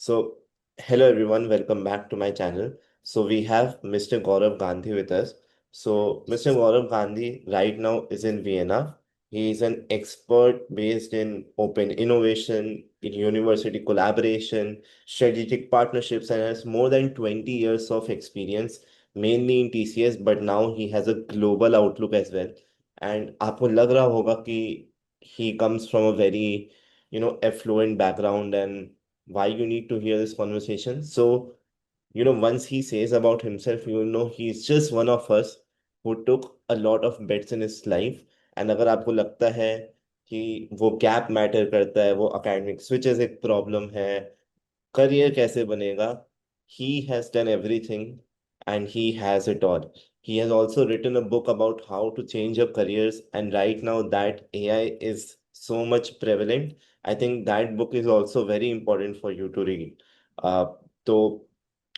So, hello everyone, welcome back to my channel. So, we have Mr. Gorav Gandhi with us. So, Mr. Gorav Gandhi right now is in Vienna. He is an expert based in open innovation, in university collaboration, strategic partnerships, and has more than 20 years of experience, mainly in TCS, but now he has a global outlook as well. And आपको लग रहा होगा कि he comes from a very, affluent background and why you need to hear this conversation. So, once he says about himself, you will know he's just one of us who took a lot of bets in his life. And अगर आपको लगता है कि वो gap matter करता है, वो academic switches एक प्रॉब्लम है, करियर कैसे बनेगा, he has done everything and he has it all. He has also written a book about how to change your careers, and right now that AI is so much prevalent. I think that book is also very important for you to read. So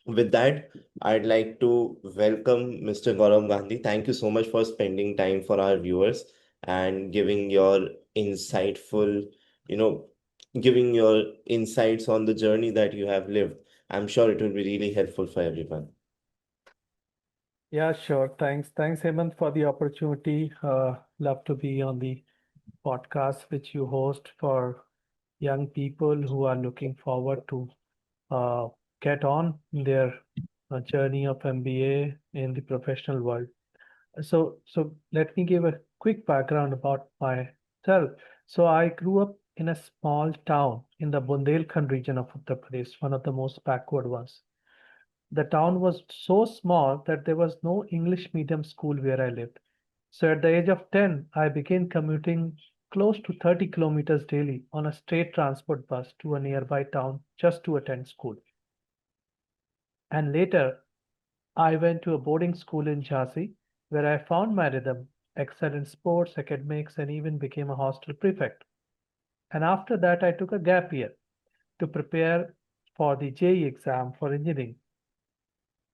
with that, I'd like to welcome Mr. Gaurav Gandhi. Thank you so much for spending time for our viewers and giving your insightful, you know, giving your insights on the journey that you have lived. I'm sure it will be really helpful for everyone. Yeah, sure. Thanks, Hemant, for the opportunity. Love to be on the podcast which you host for young people who are looking forward to uh, get on their journey of MBA in the professional world. So let me give a quick background about myself. So I grew up in a small town in the Bundelkhand region of Uttar Pradesh, one of the most backward ones. The town was so small that there was no English medium school where I lived. So at the age of 10, I began commuting close to 30 kilometers daily on a state transport bus to a nearby town just to attend school. And later, I went to a boarding school in Jhansi where I found my rhythm, excelled in sports, academics, and even became a hostel prefect. And after that, I took a gap year to prepare for the JEE exam for engineering.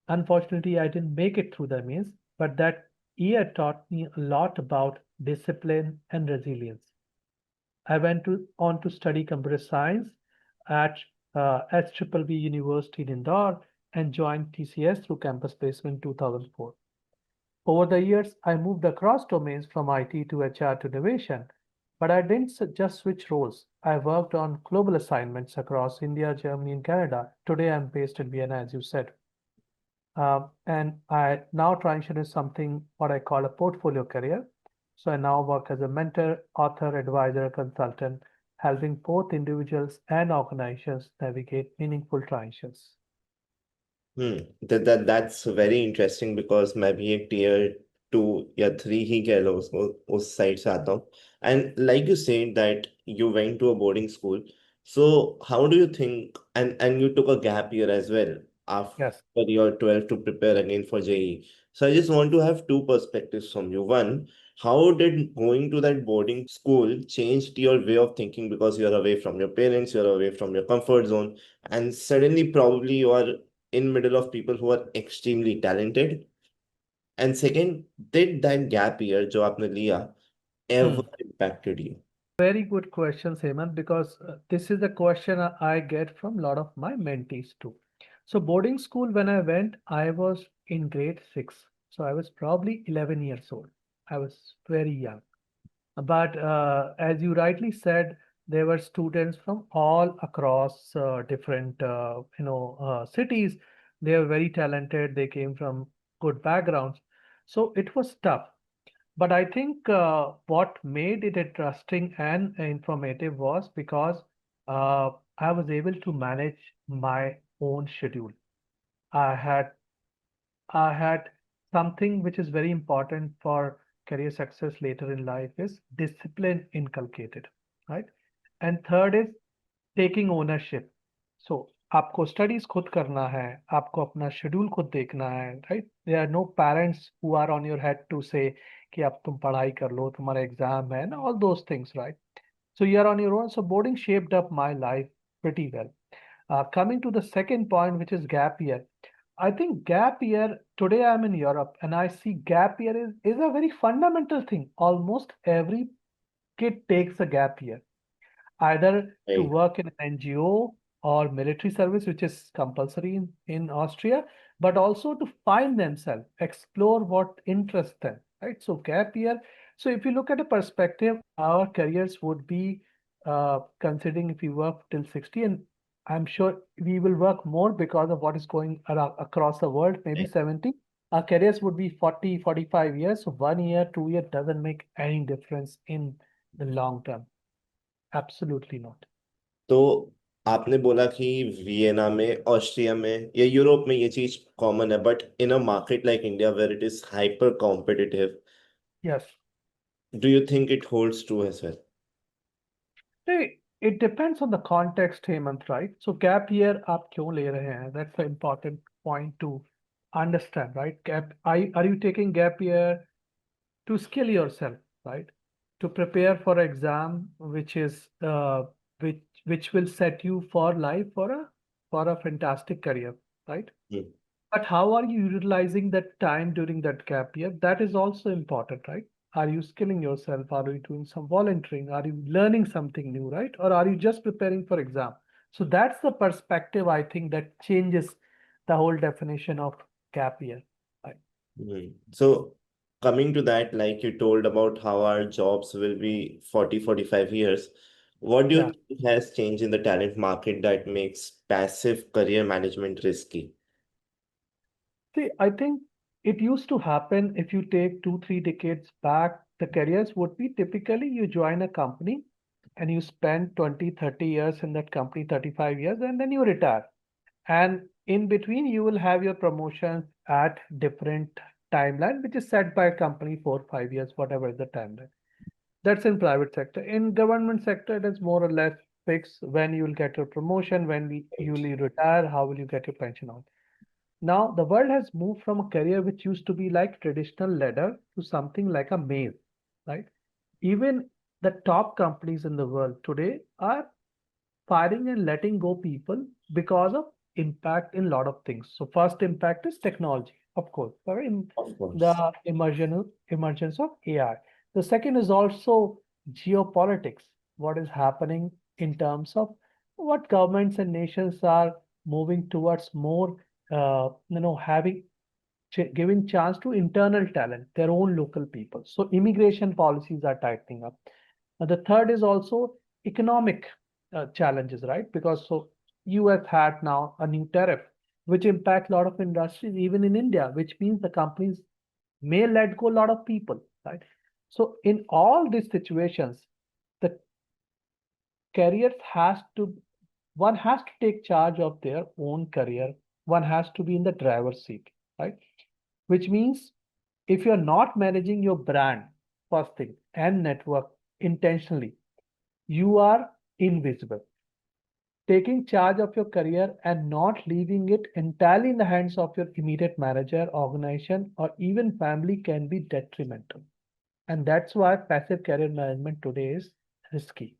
Unfortunately, I didn't make it through the means, but that year taught me a lot about discipline and resilience. I on to study computer science at SBBB University in Indore and joined TCS through campus placement in 2004. Over the years, I moved across domains from IT to HR to innovation, but I didn't just switch roles. I worked on global assignments across India, Germany, and Canada. Today, I'm based in Vienna, as you said. And I now transition is something what I call a portfolio career. So I now work as a mentor, author, advisor, consultant, helping both individuals and organizations navigate meaningful transitions. That's very interesting because मैं भी एक tier 2 या 3 ही कह लो उसको, उस side से आता हूँ. And like you said that you went to a boarding school. So how do you think, and you took a gap year as well Yes. after your 12 to prepare again for JEE. So I just want to have two perspectives from you. One, how did going to that boarding school changed your way of thinking because you're away from your parents, you're away from your comfort zone, and suddenly probably you are in middle of people who are extremely talented. And second, did that gap year जो आपने लिया ever Hmm. impacted you? Very good question, Hemant, because this is a question I get from a lot of my mentees too. So boarding school, when I went, I was in grade 6. So I was probably 11 years old. I was very young. But as you rightly said, there were students from all across different, cities. They were very talented. They came from good backgrounds. So it was tough. But I think what made it interesting and informative was because I was able to manage my own schedule. I had I had something which is very important for career success later in life is discipline inculcated, right? And third is taking ownership. So आपको studies खुद करना है, आपको अपना schedule खुद देखना है, right? There are no parents who are on your head to say कि अब तुम पढ़ाई कर लो, तुम्हारा exam है, and all those things, right? So you are on your own. So boarding shaped up my life pretty well. Coming to the second point, which is gap year. I think gap year, today I'm in Europe and I see gap year is a very fundamental thing. Almost every kid takes a gap year, either to Right. work in an NGO or military service, which is compulsory in Austria, but also to find themselves, explore what interests them, right? So gap year. So if you look at a perspective, our careers would be considering if we work till 60, and I'm sure we will work more because of what is going around across the world, maybe 70. Our careers would be 40, 45 years. So 1 year, 2 year doesn't make any difference in the long term. Absolutely not. तो आपने बोला कि Vienna में, Austria में या Europe में ये चीज कॉमन है, but in a market like India where it is hyper competitive, Yes. Do you think it holds true as well? See, it depends on the context, Hemant, right? So gap year आप क्यों ले रहे हैं? That's an important point to understand, right? Are you taking gap year to skill yourself, right? To prepare for exam, which will set you for life for a fantastic career, right? But how are you utilizing that time during that gap year? That is also important, right? Are you skilling yourself? Are you doing some volunteering? Are you learning something new, right? Or are you just preparing for exam? So that's the perspective I think that changes the whole definition of gap year. Right? So coming to that, like you told about how our jobs will be 40, 45 years, what do you Yeah. think has changed in the talent market that makes passive career management risky? See, I think it used to happen if you take 2, 3 decades back, the careers would be typically you join a company and you spend 20, 30 years in that company, 35 years, and then you retire. And in between, you will have your promotions at different timeline, which is set by a company 4, 5 years, whatever is the timeline. That's in private sector. In government sector, it is more or less fixed when you will get your promotion, you will retire, how will you get your pension out. Now, the world has moved from a career which used to be like traditional ladder to something like a maze, right? Even the top companies in the world today are firing and letting go people because of impact in a lot of things. So first impact is technology, of course, or in Of course. the emergence of AI. The second is also geopolitics, what is happening in terms of what governments and nations are moving towards more, having giving chance to internal talent, their own local people. So immigration policies are tightening up. The third is also economic challenges, right? Because so US had now a new tariff, which impacts a lot of industries, even in India, which means the companies may let go a lot of people, right? So in all these situations, the careers has to one has to take charge of their own career. One has to be in the driver's seat, right? Which means if you're not managing your brand, first thing, and network intentionally, you are invisible. Taking charge of your career and not leaving it entirely in the hands of your immediate manager, organization, or even family can be detrimental. And that's why passive career management today is risky.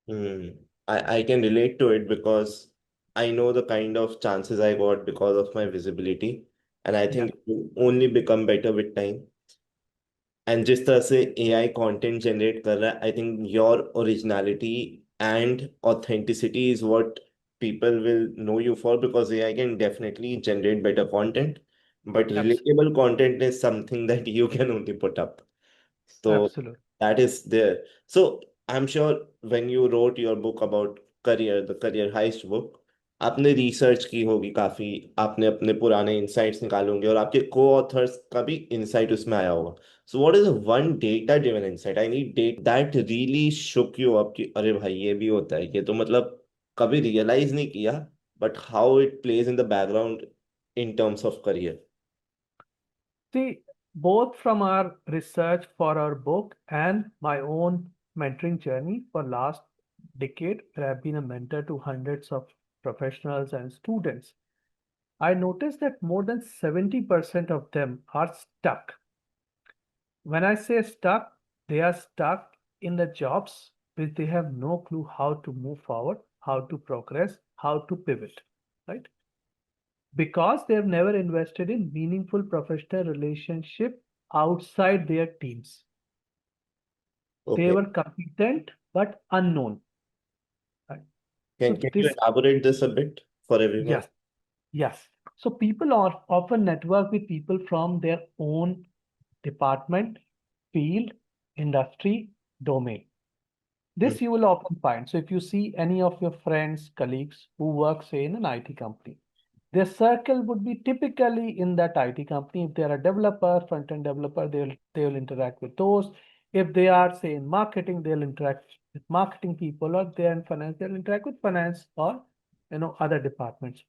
Hmm. I can relate to it because I know the kind of chances I got because of my visibility, and I Yeah, think it will only become better with time. And जिस तरह से AI content generate कर रहा है, I think your originality and authenticity is what people will know you for, because AI can definitely generate better content, but absolutely. relatable content is something that you can only put up. So Absolutely. that is there. So I'm sure when you wrote your book about career, the career heist book, आपने research की होगी काफी, आपने अपने पुराने insights निकाले होंगे और आपके को ऑथर्स का भी इंसाइट उसमें आया होगा. So what is one data driven insight, I need date, that really shook you up कि अरे भाई ये भी होता है, ये तो मतलब कभी रियलाइज नहीं किया, but how it plays in the background in terms of career. See, both from our research for our book and my own mentoring journey for last decade, where I've been a mentor to hundreds of professionals and students, I noticed that more than 70% of them are stuck. When I say stuck, they are stuck in the jobs which they have no clue how to move forward, how to progress, how to pivot, right? Because they have never invested in meaningful professional relationship outside their teams. They okay. were competent but unknown. Right? So Can you this, elaborate this a bit for everyone? yes, yes. So people are often network with people from their own department, field, industry, domain. Mm. This you will often find. So if you see any of your friends, colleagues who work, say, in an IT company, their circle would be typically in that IT company. If they are a developer, front-end developer, they will interact with those. If they are, say, in marketing, they'll interact with marketing people, or they're in finance, they'll interact with finance or other departments.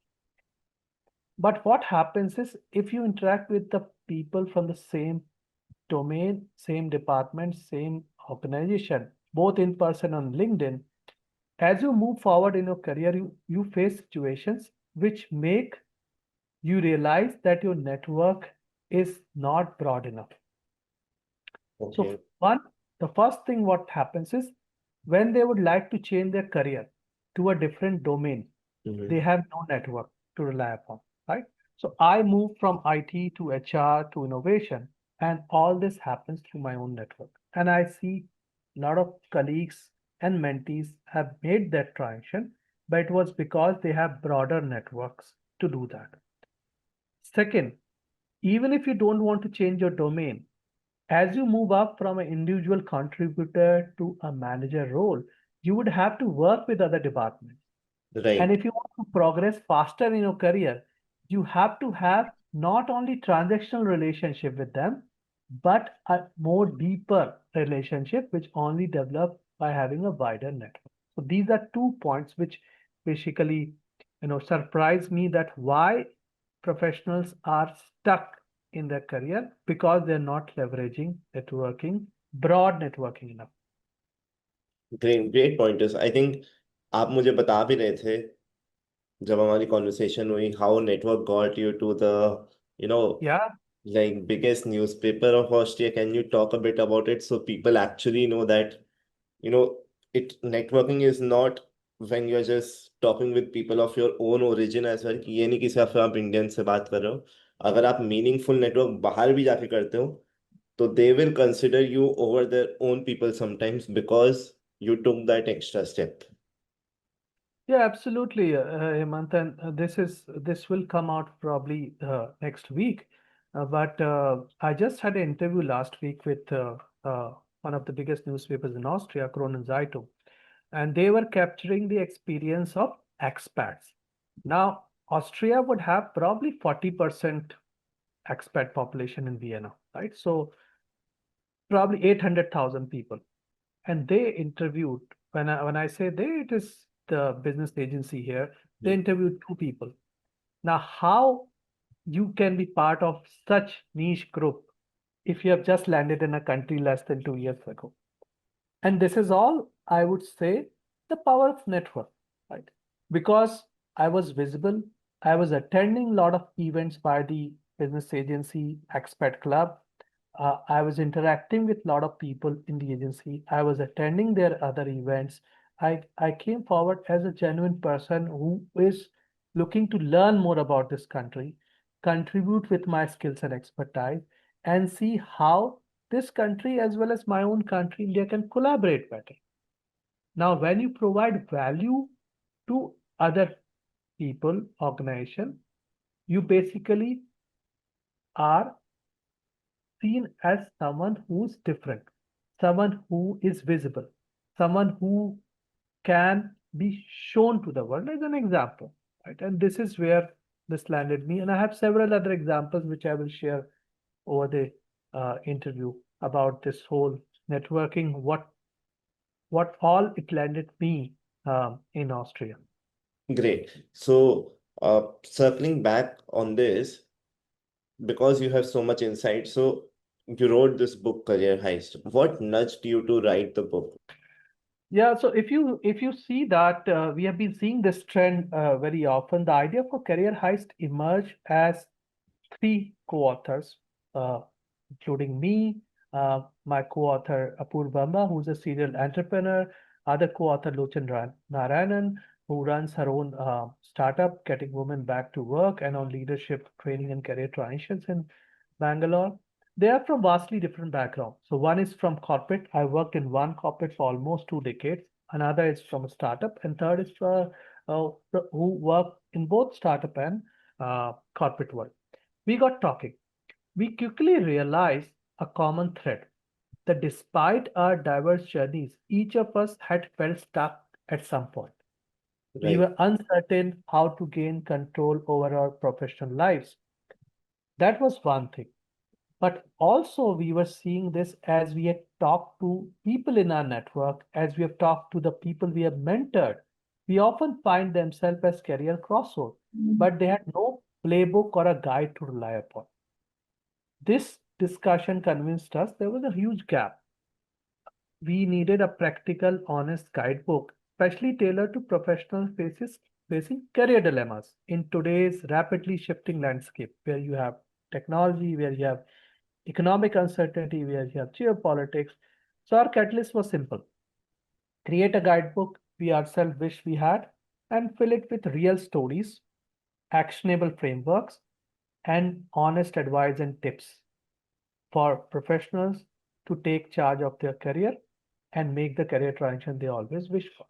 But what happens is if you interact with the people from the same domain, same department, same organization, both in person on LinkedIn, as you move forward in your career, you face situations which make you realize that your network is not broad enough. So Okay. the first thing what happens is when they would like to change their career to a different domain, Mm-hmm. they have no network to rely upon, right? So I moved from IT to HR to innovation, and all this happens through my own network. And I see a lot of colleagues and mentees have made that transition, but it was because they have broader networks to do that. Second, even if you don't want to change your domain, as you move up from an individual contributor to a manager role, you would have to work with other departments. And Right. if you want to progress faster in your career, you have to have not only transactional relationship with them, but a more deeper relationship, which only develop by having a wider network. So these are 2 points which basically, surprise me that why professionals are stuck in their career because they're not leveraging networking, broad networking enough. Great great pointers I think आप मुझे बता भी रहे थे जब हमारी conversation हुई how network got you to the you know Yeah, like biggest newspaper of Austria. Can you talk a bit about it so people actually know that you know it networking is not when you're just talking with people of your own origin as well कि ये नहीं कि सिर्फ आप Indian से बात कर रहे हो अगर आप मीनिंगफुल नेटवर्क बाहर भी जाके करते हो तो they will consider you over their own people sometimes because you took that extra step. yeah, absolutely, Hemant. And this will come out probably next week. But I just had an interview last week with one of the biggest newspapers in Austria, Kronenzeitung, and they were capturing the experience of expats. Now, Austria would have probably 40% expat population in Vienna, right? So probably 800,000 people. And they interviewed, when I say they, it is the business agency here, they interviewed 2 people. Now, how you can be part of such niche group if you have just landed in a country less than 2 years ago? And this is all, I would say, the power of network, right? Because I was visible, I was attending a lot of events by the business agency, expat club. I was interacting with a lot of people in the agency. I was attending their other events. I came forward as a genuine person who is looking to learn more about this country, contribute with my skills and expertise, and see how this country as well as my own country, India, can collaborate better. Now, when you provide value to other people, organization, you basically are seen as someone who's different, someone who is visible, someone who can be shown to the world as an example, right? And this is where this landed me. And I have several other examples which I will share over the interview about this whole networking, what all it landed me in Austria. Great. So, circling back on this, because you have so much insight, so you wrote this book, Career Heist. What nudged you to write the book? Yeah, so if you see that we have been seeing this trend very often, the idea for career heist emerged as 3 co-authors, uh, including me, my co-author Apur Bamba, who's a serial entrepreneur, other co-author Lochan Narayanan, who runs her own startup, getting women back to work and on leadership training and career transitions in Bangalore. They are from vastly different backgrounds. So one is from corporate. I worked in one corporate for almost 2 decades. another is from a startup, and third is for who work in both startup and corporate world. We got talking. We quickly realized a common thread that despite our diverse journeys, each of us had felt stuck at some point. We Right, were uncertain how to gain control over our professional lives. That was one thing. But also, we were seeing this as we had talked to people in our network, as we have talked to the people we have mentored. We often find themselves as career crossroads, but they had no playbook or a guide to rely upon. This discussion convinced us there was a huge gap. We needed a practical, honest guidebook, specially tailored to professionals facing career dilemmas in today's rapidly shifting landscape, where you have technology, where you have economic uncertainty, where you have geopolitics. So our catalyst was simple: create a guidebook we ourselves wish we had, and fill it with real stories, actionable frameworks, and honest advice and tips for professionals to take charge of their career and make the career transition they always wish for.